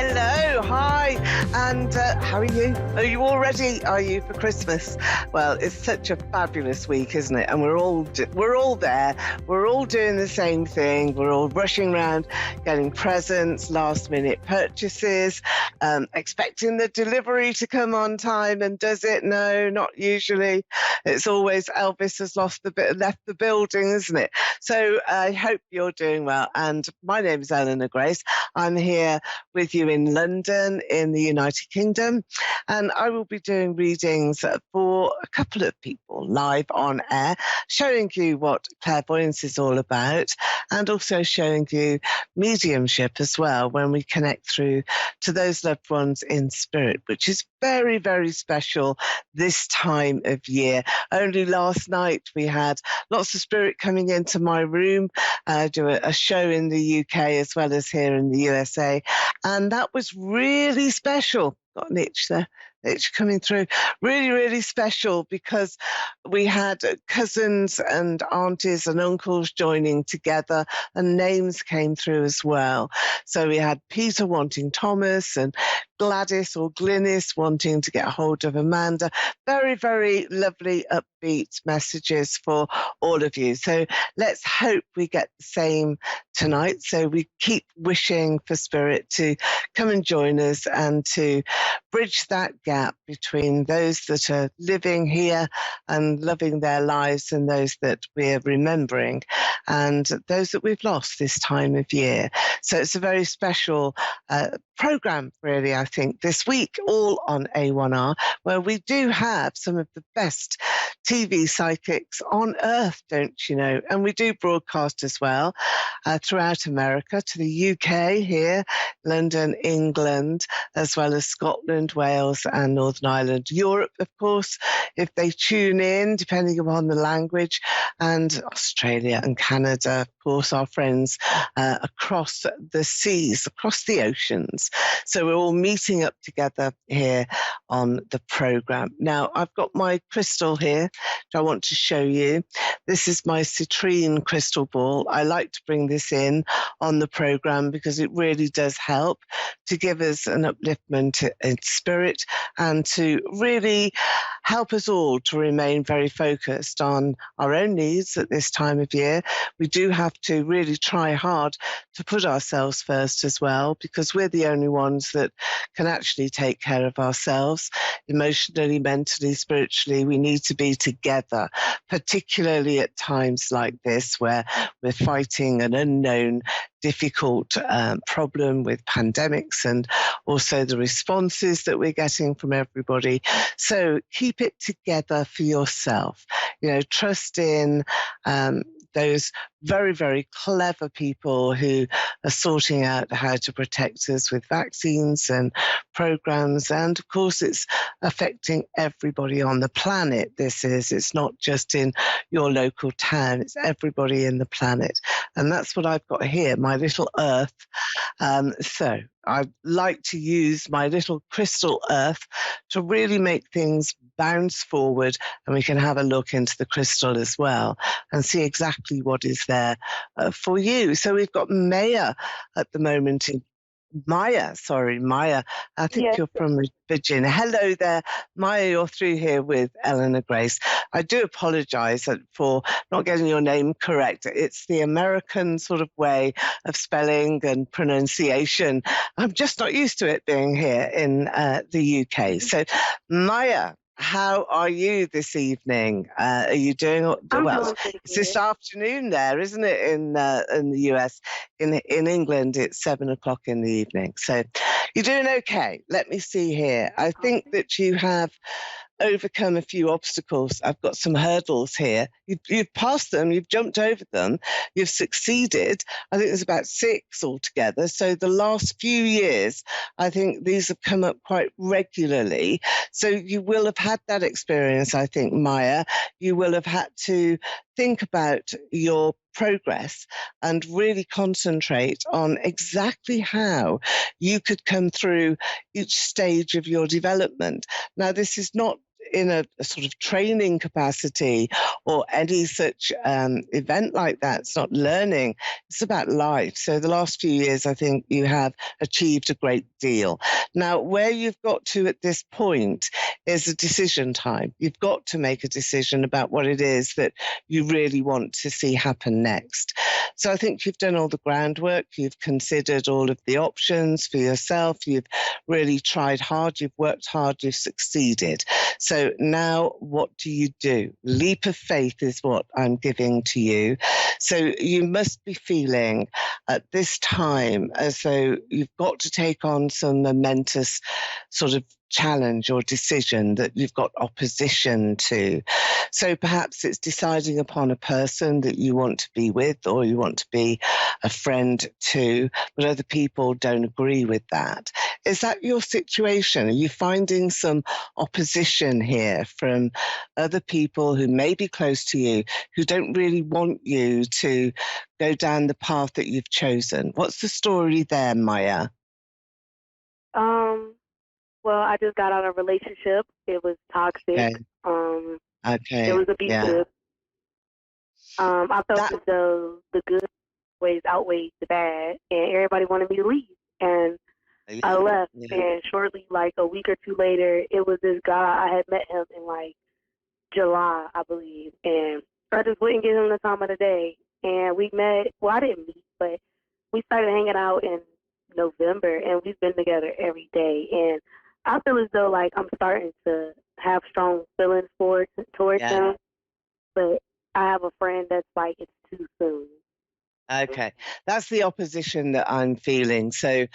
Hello, hi, and how are you? Are you all ready? Are you for Christmas? Well, it's such a fabulous week, isn't it? And we're all there. We're all doing the same thing. We're all rushing around, getting presents, last-minute purchases, expecting the delivery to come on time. And does it? No, not usually. It's always Elvis has left the building, isn't it? So I hope you're doing well. And my name is Eleanor Grace. I'm here with you in London, in the United Kingdom, and I will be doing readings for a couple of people live on air, showing you what clairvoyance is all about, and also showing you mediumship as well when we connect through to those loved ones in spirit, which is very, very special this time of year. Only last night we had lots of spirit coming into my room, do a show in the UK as well as here in the USA, and that was really special. Got an itch there, itch coming through. Really, really special because we had cousins and aunties and uncles joining together, and names came through as well. So we had Peter wanting Thomas, and Gladys or Glynis wanting to get hold of Amanda. Very, very lovely, upbeat messages for all of you. So let's hope we get the same tonight. So we keep wishing for Spirit to come and join us and to bridge that gap between those that are living here and loving their lives and those that we're remembering and those that we've lost this time of year. So it's a very special program, really, I think, this week, all on A1R, where we do have some of the best TV psychics on earth, don't you know? And we do broadcast as well throughout America, to the UK here, London, England, as well as Scotland, Wales, and Northern Ireland. Europe, of course, if they tune in, depending upon the language, and Australia and Canada, of course, our friends across the seas, across the oceans. So we're all meeting up together here on the program. Now, I've got my crystal here, which I want to show you. This is my Citrine crystal ball. I like to bring this in on the program because it really does help to give us an upliftment in spirit and to really help us all to remain very focused on our own needs at this time of year. We do have to really try hard to put ourselves first as well, because we're the only ones that can actually take care of ourselves emotionally, mentally, spiritually. We need to be together, particularly at times like this where we're fighting an unknown, difficult problem with pandemics and also the responses that we're getting from everybody. So keep it together for yourself. You know, trust in those very, very clever people who are sorting out how to protect us with vaccines and programs. And of course, it's affecting everybody on the planet. It's not just in your local town, it's everybody in the planet. And that's what I've got here, my little earth. So I like to use my little crystal earth to really make things bounce forward, and we can have a look into the crystal as well and see exactly what is there for you. So we've got Maya at the moment in Maya. I think Yes. you're from Virginia. Hello there, Maya. You're through here with Eleanor Grace. I do apologize for not getting your name correct. It's the American sort of way of spelling and pronunciation. I'm just not used to it being here in the UK. So, Maya, how are you this evening? Are you doing well? It's this afternoon there, isn't it? In the US, in England, it's 7 o'clock in the evening. So you're doing okay. Let me see here. I think that you have overcome a few obstacles. I've got some hurdles here. You've passed them, you've jumped over them, you've succeeded. I think there's about 6 altogether. So the last few years, I think these have come up quite regularly. So you will have had that experience, I think, Maya. You will have had to think about your progress and really concentrate on exactly how you could come through each stage of your development. Now, this is not in a sort of training capacity or any such event like that. It's not learning, it's about life. So the last few years, I think you have achieved a great deal. Now, where you've got to at this point is a decision time. You've got to make a decision about what it is that you really want to see happen next. So I think you've done all the groundwork. You've considered all of the options for yourself. You've really tried hard. You've worked hard. You've succeeded. So now what do you do? Leap of faith is what I'm giving to you. So you must be feeling at this time as though you've got to take on some momentous sort of challenge or decision that you've got opposition to. So perhaps it's deciding upon a person that you want to be with or you want to be a friend to, but other people don't agree with that. Is that your situation? Are you finding some opposition here from other people who may be close to you, who don't really want you to go down the path that you've chosen? What's the story there, Maya? Well, I just got out of a relationship. It was toxic. Okay. It was abusive. Yeah. I felt as though the good ways outweighed the bad, and everybody wanted me to leave. And I left, and shortly, like a week or two later, it was this guy. I had met him in like July, I believe, and I just wouldn't give him the time of the day. And we met. Well, I didn't meet, but we started hanging out in November, and we've been together every day. And I feel as though like I'm starting to have strong feelings towards him, but I have a friend that's like, it's too soon. Okay, that's the opposition that I'm feeling. So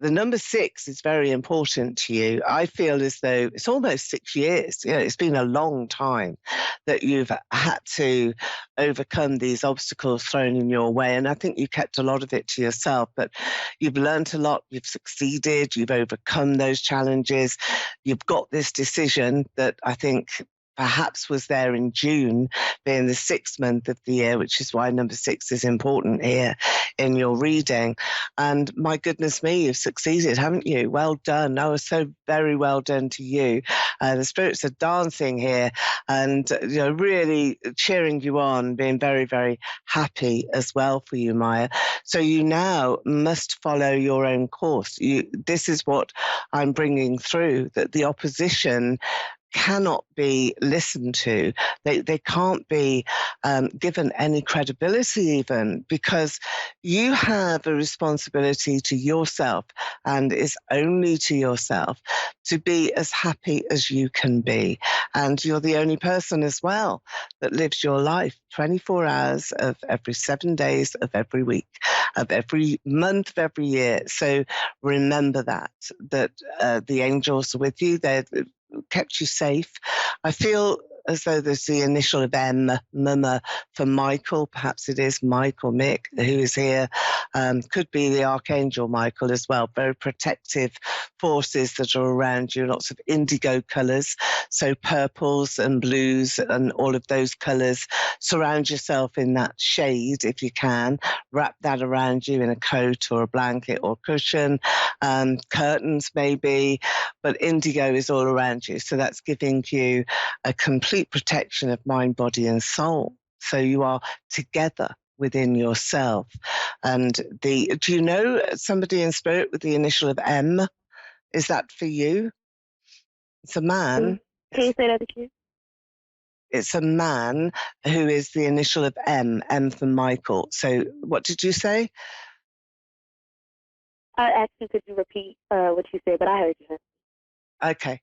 the number 6 is very important to you. I feel as though it's almost 6 years. You know, it's been a long time that you've had to overcome these obstacles thrown in your way. And I think you kept a lot of it to yourself, but you've learned a lot, you've succeeded, you've overcome those challenges. You've got this decision that I think perhaps was there in June, being the 6th month of the year, which is why number 6 is important here in your reading. And my goodness me, you've succeeded, haven't you? Well done. Oh, so very well done to you. The spirits are dancing here and really cheering you on, being very, very happy as well for you, Maya. So you now must follow your own course. This is what I'm bringing through, that the opposition cannot be listened to. They can't be given any credibility even, because you have a responsibility to yourself, and it's only to yourself, to be as happy as you can be. And you're the only person as well that lives your life 24 hours of every 7 days of every week, of every month of every year. So remember that the angels are with you. They're kept you safe. I feel as though there's the initial of M, Mama, for Michael. Perhaps it is Michael Mick who is here. Could be the Archangel Michael as well. Very protective forces that are around you, lots of indigo colours, so purples and blues and all of those colours. Surround yourself in that shade if you can. Wrap that around you in a coat or a blanket or cushion, curtains maybe, but indigo is all around you. So that's giving you a complete protection of mind, body and soul. So you are together within yourself. And do you know somebody in spirit with the initial of M? Is that for you? It's a man. Can you say that again? It's a man who is the initial of M, M for Michael. So what did you say? I asked you, could you repeat what you said, but I heard you. Okay.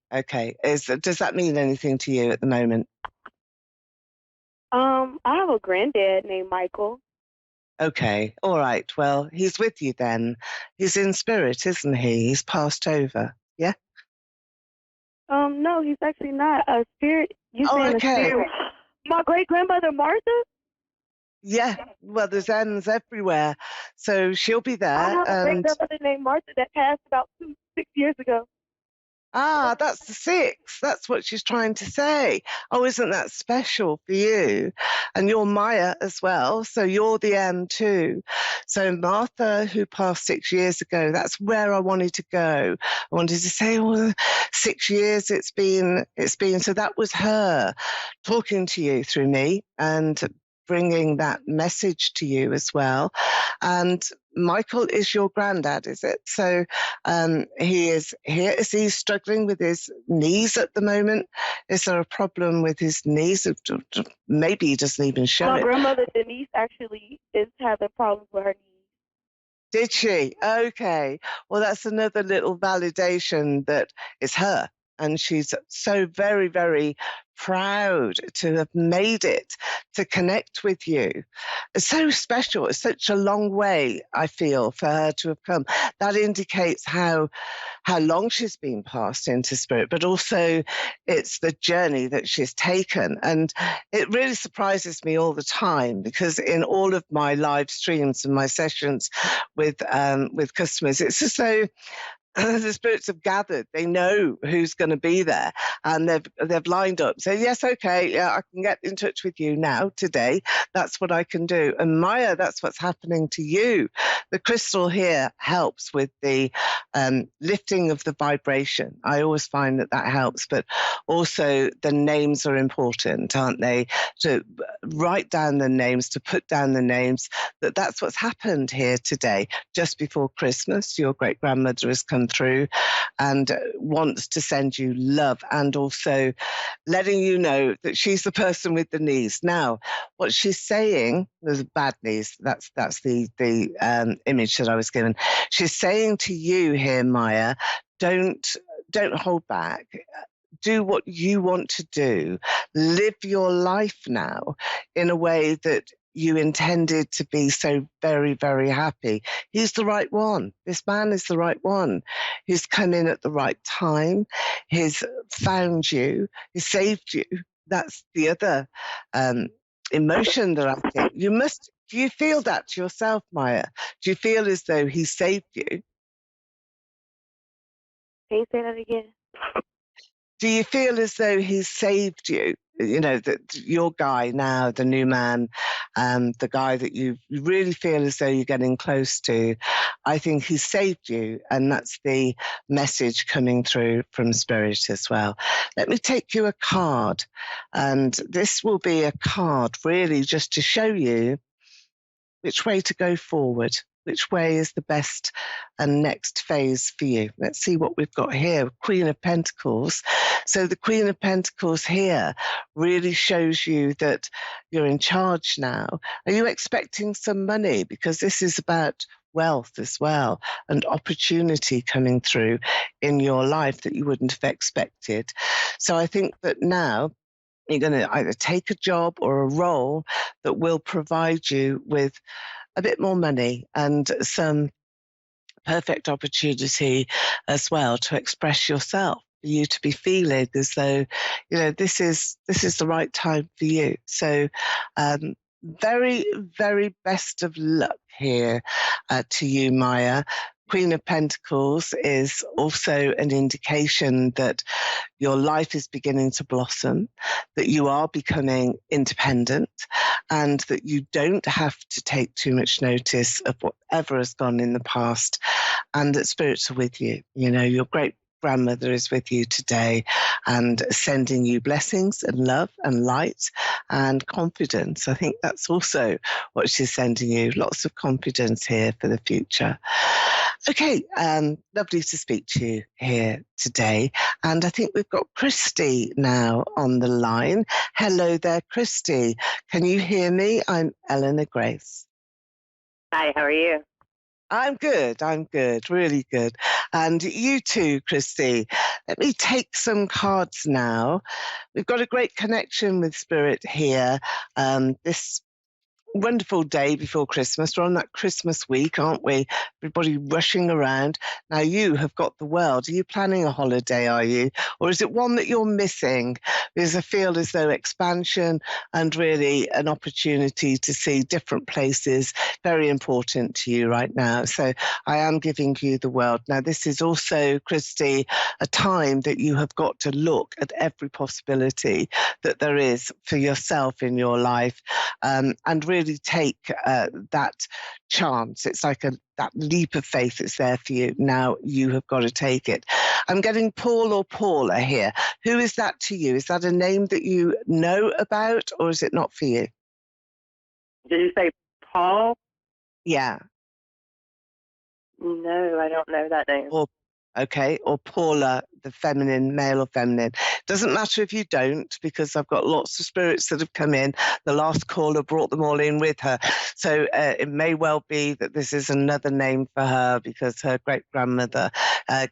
Does that mean anything to you at the moment? I have a granddad named Michael. Okay, all right. Well, he's with you then. He's in spirit, isn't he? He's passed over. Yeah? No, he's actually not. A spirit. You saying okay. A spirit? My great-grandmother Martha? Yeah, well, there's M's everywhere. So she'll be there. I have a great-grandmother named Martha that passed about 6 years ago. Ah, that's the 6. That's what she's trying to say. Oh, isn't that special for you? And you're Maya as well, so you're the M too. So Martha, who passed 6 years ago, that's where I wanted to go. I wanted to say, oh, 6 years it's been. So that was her talking to you through me and bringing that message to you as well. And Michael is your granddad, is it? So he is here. Is he struggling with his knees at the moment? Is there a problem with his knees? Maybe he doesn't even show My it. grandmother Denise actually is having problems with her knees. Did she? Okay. Well, that's another little validation that it's her. And she's so very, very proud to have made it, to connect with you. It's so special. It's such a long way, I feel, for her to have come. That indicates how long she's been passed into spirit, but also it's the journey that she's taken. And it really surprises me all the time, because in all of my live streams and my sessions with customers, it's as though the spirits have gathered. They know who's going to be there, and they've lined up. So yes, okay, yeah, I can get in touch with you now today. That's what I can do. And Maya, that's what's happening to you. The crystal here helps with the lifting of the vibration. I always find that helps, but also the names are important, aren't they? To write down the names, to put down the names. That's what's happened here today, just before Christmas. Your great grandmother has come through and wants to send you love, and also letting you know that she's the person with the knees. Now, what she's saying, there's bad knees. That's the image that I was given. She's saying to you here, Maya, don't hold back. Do what you want to do. Live your life now in a way that you intended to be so very, very happy. He's the right one. This man is the right one. He's come in at the right time. He's found you. He saved you. That's the other emotion that I think you must. Do you feel that yourself, Maya? Do you feel as though he saved you? Can you say that again? Do you feel as though he's saved you? You know, that your guy now, the new man, the guy that you really feel as though you're getting close to, I think he's saved you. And that's the message coming through from Spirit as well. Let me take you a card. And this will be a card really just to show you which way to go forward. Which way is the best and next phase for you? Let's see what we've got here. Queen of Pentacles. So the Queen of Pentacles here really shows you that you're in charge now. Are you expecting some money? Because this is about wealth as well, and opportunity coming through in your life that you wouldn't have expected. So I think that now you're going to either take a job or a role that will provide you with a bit more money and some perfect opportunity as well to express yourself, for you to be feeling as though, you know, this is the right time for you. So very, very best of luck here to you, Maya. Queen of Pentacles is also an indication that your life is beginning to blossom, that you are becoming independent, and that you don't have to take too much notice of whatever has gone in the past, and that spirits are with you. You know, your great grandmother is with you today and sending you blessings and love and light and confidence. I think that's also what she's sending you. Lots of confidence here for the future. Okay, lovely to speak to you here today. And I think we've got Christy now on the line. Hello there, Christy. Can you hear me? I'm Eleanor Grace. Hi, how are you? I'm good, really good. And you too, Christy. Let me take some cards now. We've got a great connection with Spirit here. This wonderful day before Christmas. We're on that Christmas week, aren't we? Everybody rushing around. Now you have got the world. Are you planning a holiday, are you? Or is it one that you're missing? Because I feel as though expansion and really an opportunity to see different places, very important to you right now. So I am giving you the world. Now this is also, Christy, a time that you have got to look at every possibility that there is for yourself in your life, and really take that chance. It's like that leap of faith that's there for you. Now you have got to take it. I'm getting Paul or Paula here. Who is that to you? Is that a name that you know about, or is it not for you? Did you say Paul? Yeah. No, I don't know that name. Okay, or Paula, the feminine, male or feminine. Doesn't matter if you don't, because I've got lots of spirits that have come in. The last caller brought them all in with her. So it may well be that this is another name for her because her great-grandmother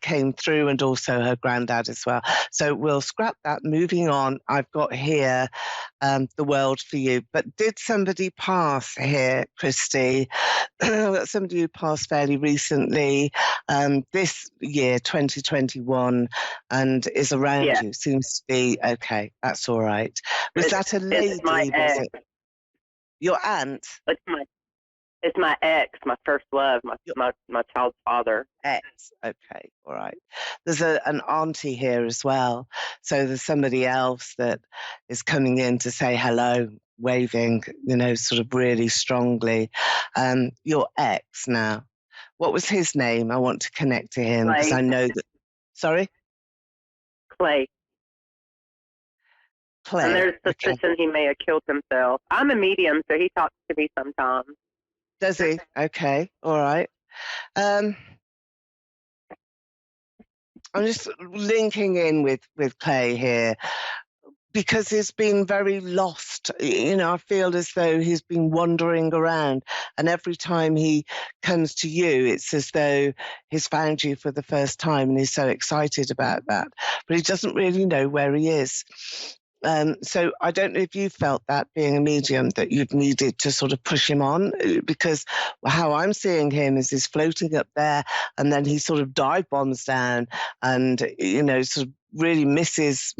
came through, and also her granddad as well. So we'll scrap that. Moving on, I've got here the world for you. But did somebody pass here, Christy? Somebody who passed fairly recently, this year, 2021, and is around you. Seems to be okay. That's all right. Was that a lady? It's my was ex. it your aunt? It's my ex, my first love, my child's father. Ex. Okay, all right. There's an auntie here as well. So there's somebody else that is coming in to say hello, waving, sort of really strongly. Your ex now. What was his name? I want to connect to him because I know that. Sorry? Clay. Clay. And there's suspicion he may have killed himself. I'm a medium, so he talks to me sometimes. Does he? Okay, all right. I'm just linking in with Clay here, because he's been very lost. I feel as though he's been wandering around, and every time he comes to you, it's as though he's found you for the first time, and he's so excited about that, but he doesn't really know where he is. So I don't know if you felt that, being a medium, that you've needed to sort of push him on, because how I'm seeing him is he's floating up there, and then he sort of dive bombs down, and sort of really misses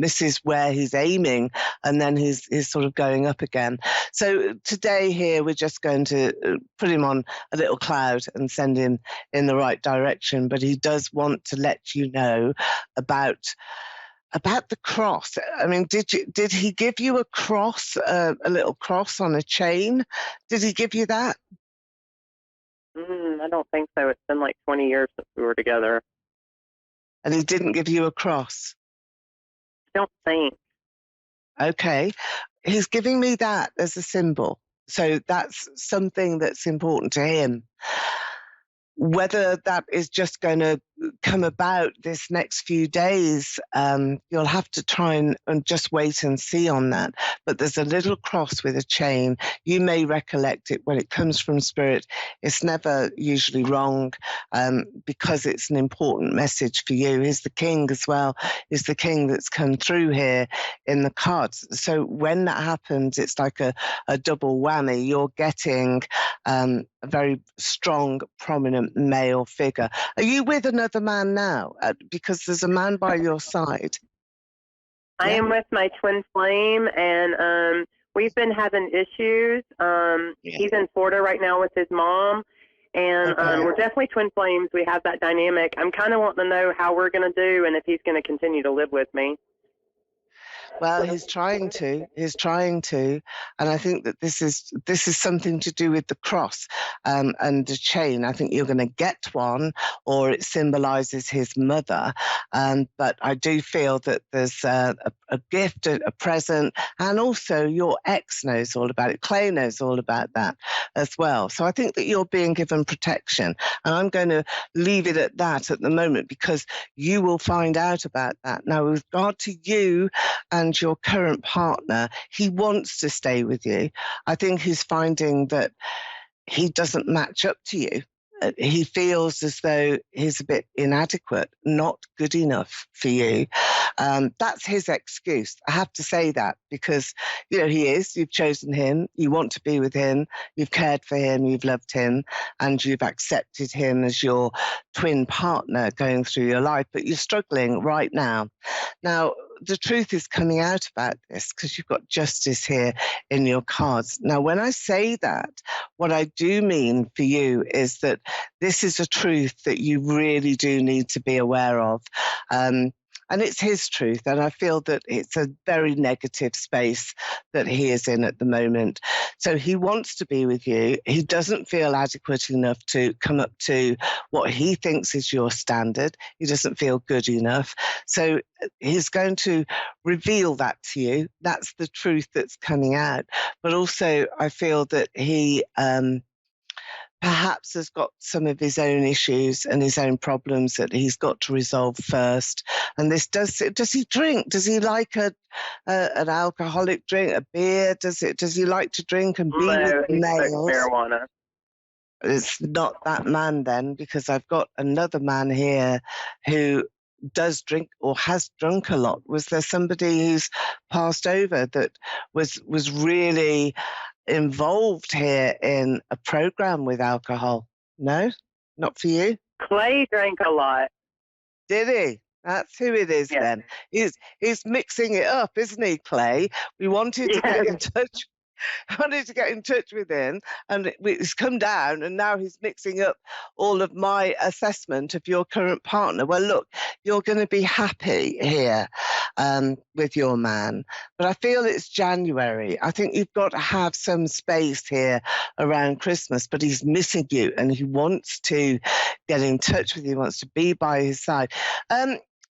where he's aiming, and then he's sort of going up again. So today here we're just going to put him on a little cloud and send him in the right direction, but he does want to let you know about the cross. I mean, did he give you a cross, a little cross on a chain? Did he give you that? I don't think so. It's been like 20 years since we were together. And he didn't give you a cross? I don't think. Okay. He's giving me that as a symbol. So that's something that's important to him. Whether that is just going to come about this next few days, you'll have to try and just wait and see on that. But there's a little cross with a chain. You may recollect it when it comes from spirit. It's never usually wrong, because it's an important message for you. He's the king as well. He's the king that's come through here in the cards. So when that happens, it's like a double whammy. You're getting a very strong, prominent male figure. Are you with another man now? Because there's a man by your side. I am with my twin flame, and we've been having issues. He's in Florida right now with his mom, and we're definitely twin flames. We have that dynamic. I'm kind of wanting to know how we're going to do and if he's going to continue to live with me. Well, he's trying to, and I think that this is something to do with the cross, and the chain. I think you're going to get one, or it symbolizes his mother. But I do feel that there's a gift, a present, and also your ex knows all about it. Clay knows all about that as well. So I think that you're being given protection, and I'm going to leave it at that at the moment, because you will find out about that. Now, with regard to you and your current partner, he wants to stay with you. I think he's finding that he doesn't match up to you. he feels as though he's a bit inadequate, not good enough for you. That's his excuse. I have to say that because, he is. You've chosen him. You want to be with him. You've cared for him. You've loved him. And you've accepted him as your twin partner going through your life. But you're struggling right now. Now, the truth is coming out about this because you've got justice here in your cards. Now, when I say that, what I do mean for you is that this is a truth that you really do need to be aware of. And it's his truth. And I feel that it's a very negative space that he is in at the moment. So he wants to be with you. He doesn't feel adequate enough to come up to what he thinks is your standard. He doesn't feel good enough. So he's going to reveal that to you. That's the truth that's coming out. But also I feel that he perhaps has got some of his own issues and his own problems that he's got to resolve first. And this does he drink? Does he like an alcoholic drink, a beer? Does he like to drink and be with males? Marijuana. It's not that man then, because I've got another man here who does drink or has drunk a lot. Was there somebody who's passed over that was really involved here in a program with alcohol? No, not for you. Clay drank a lot. Did he? That's who it is. Yes. Then he's mixing it up, isn't he, Clay? We wanted to get in touch. I wanted to get in touch with him, and he's come down, and now he's mixing up all of my assessment of your current partner. Well, look, you're going to be happy here with your man, but I feel it's January. I think you've got to have some space here around Christmas, but he's missing you, and he wants to get in touch with you, he wants to be by his side.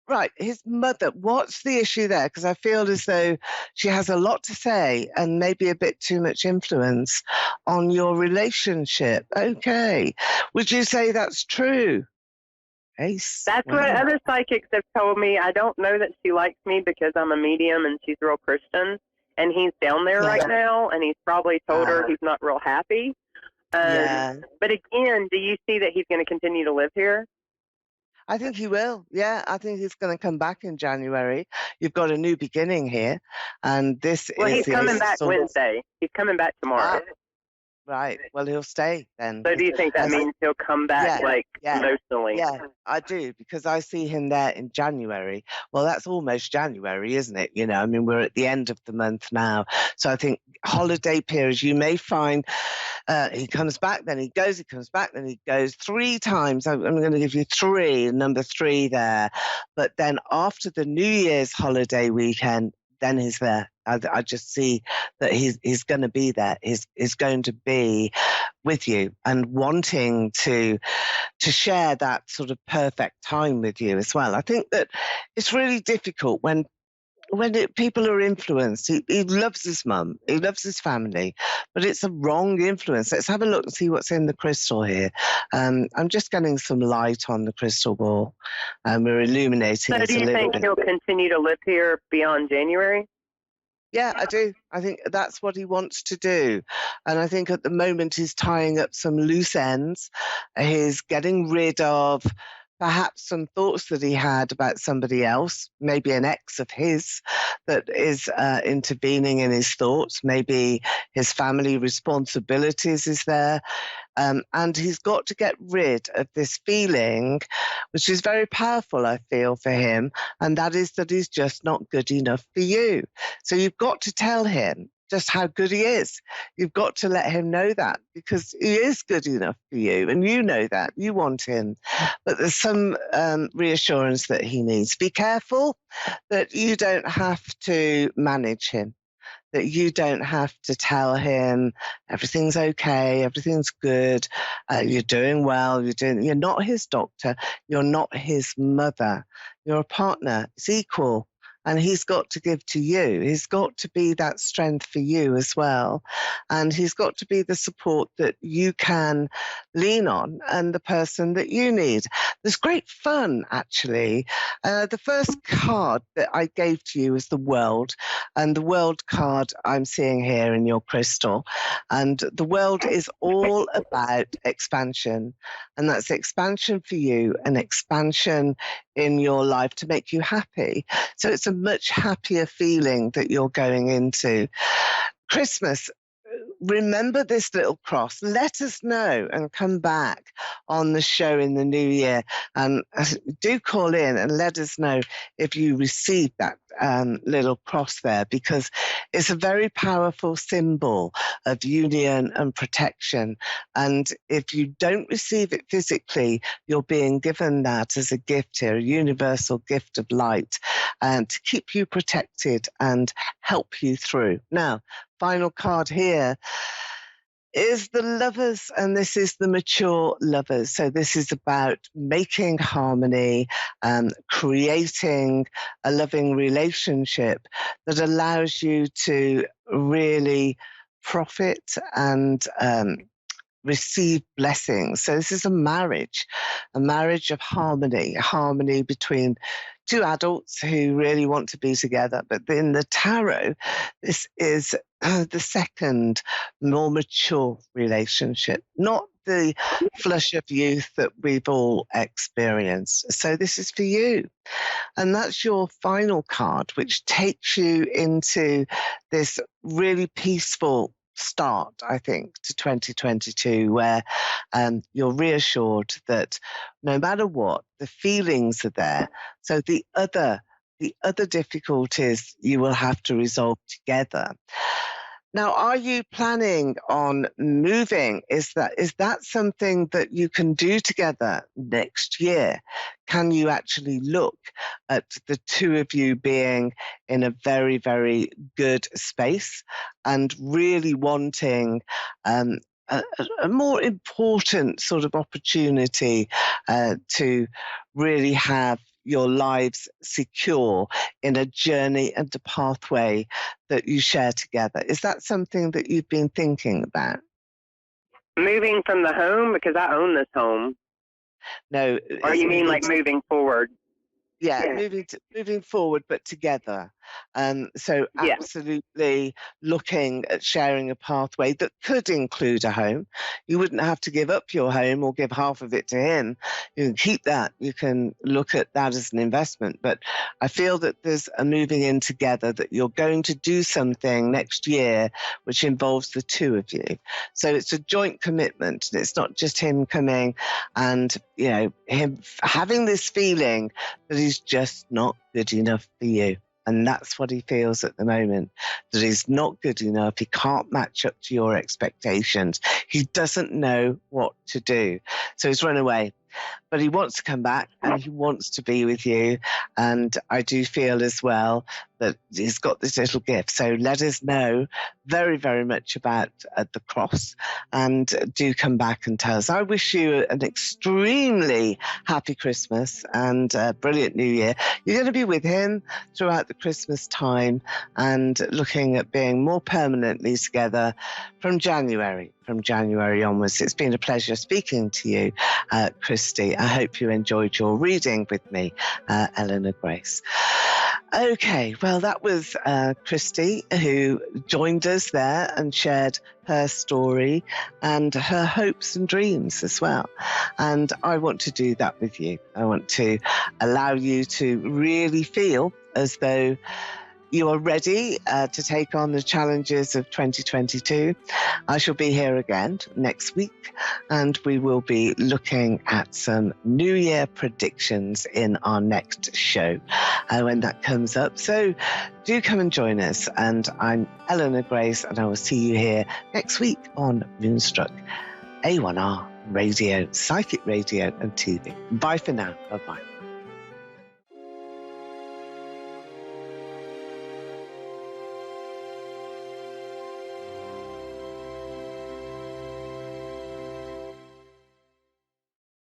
Right, his mother, what's the issue there? Because I feel as though she has a lot to say and maybe a bit too much influence on your relationship. Okay. Would you say that's true? Ace. That's what other psychics have told me. I don't know that she likes me because I'm a medium and she's real Christian. And he's down there right now, and he's probably told her he's not real happy. But again, do you see that he's going to continue to live here? I think he will. Yeah, I think he's going to come back in January. You've got a new beginning here, and this is. Well, he's coming back Wednesday. He's coming back tomorrow. Right. Well, he'll stay then. So do you think that means he'll come back emotionally? Yeah, I do, because I see him there in January. Well, that's almost January, isn't it? I mean, we're at the end of the month now. So I think holiday periods, you may find he comes back, then he goes, he comes back, then he goes 3 times. I'm going to give you 3, number 3 there. But then after the New Year's holiday weekend, then he's there. I just see that he's going to be there. He's going to be with you and wanting to share that sort of perfect time with you as well. I think that it's really difficult when people are influenced. He loves his mum, he loves his family, but it's a wrong influence. Let's have a look and see what's in the crystal here. I'm just getting some light on the crystal ball, and we're illuminating. So do you think he'll continue to live here beyond January? Yeah, I do. I think that's what he wants to do. And I think at the moment he's tying up some loose ends. He's getting rid of perhaps some thoughts that he had about somebody else, maybe an ex of his that is intervening in his thoughts. Maybe his family responsibilities is there. And he's got to get rid of this feeling, which is very powerful, I feel, for him, and that is that he's just not good enough for you. So you've got to tell him just how good he is. You've got to let him know that, because he is good enough for you, and you know that. You want him. But there's some reassurance that he needs. Be careful that you don't have to manage him, that you don't have to tell him everything's okay, everything's good, you're doing well, you're not his doctor, you're not his mother, you're a partner, it's equal. and he's got to give to you. He's got to be that strength for you as well. And he's got to be the support that you can lean on and the person that you need. There's great fun, actually. The first card that I gave to you is the World, and the World card I'm seeing here in your crystal. And the World is all about expansion, and that's expansion for you and expansion in your life to make you happy. So it's a much happier feeling that you're going into. Christmas, remember this little cross. Let us know and come back on the show in the new year. And do call in and let us know if you received that little cross there, because it's a very powerful symbol of union and protection. And if you don't receive it physically, you're being given that as a gift here, a universal gift of light, to keep you protected and help you through. Now, final card here is the Lovers, and this is the mature lovers. So this is about making harmony, creating a loving relationship that allows you to really profit and receive blessings. So this is a marriage of harmony between two adults who really want to be together. But in the tarot, this is the second, more mature relationship, not the flush of youth that we've all experienced. So this is for you. And that's your final card, which takes you into this really peaceful start, I think, to 2022, where you're reassured that no matter what, the feelings are there. So the other difficulties you will have to resolve together. Now, are you planning on moving? Is that something that you can do together next year? Can you actually look at the two of you being in a very, very good space and really wanting a more important sort of opportunity to really have your lives secure in a journey and a pathway that you share together? Is that something that you've been thinking about? Moving from the home, because I own this home. No. Or you mean like moving forward? Yeah, moving forward, but together. So absolutely looking at sharing a pathway that could include a home. You wouldn't have to give up your home or give half of it to him. You can keep that. You can look at that as an investment. But I feel that there's a moving in together, that you're going to do something next year which involves the two of you. So it's a joint commitment. And it's not just him coming and, him having this feeling that he's just not good enough for you. And that's what he feels at the moment, that he's not good enough. He can't match up to your expectations. He doesn't know what to do. So he's run away. But he wants to come back and he wants to be with you. And I do feel as well that he's got this little gift. So let us know very, very much about the cross, and do come back and tell us. I wish you an extremely happy Christmas and a brilliant New Year. You're going to be with him throughout the Christmas time and looking at being more permanently together from January onwards. It's been a pleasure speaking to you, Christy. I hope you enjoyed your reading with me, Eleanor Grace. Okay, well, that was Christy, who joined us there and shared her story and her hopes and dreams as well. And I want to do that with you. I want to allow you to really feel as though you are ready to take on the challenges of 2022. I shall be here again next week, and we will be looking at some New Year predictions in our next show when that comes up. So do come and join us. And I'm Eleanor Grace, and I will see you here next week on Moonstruck A1R Radio, Psychic Radio and TV. Bye for now. Bye-bye.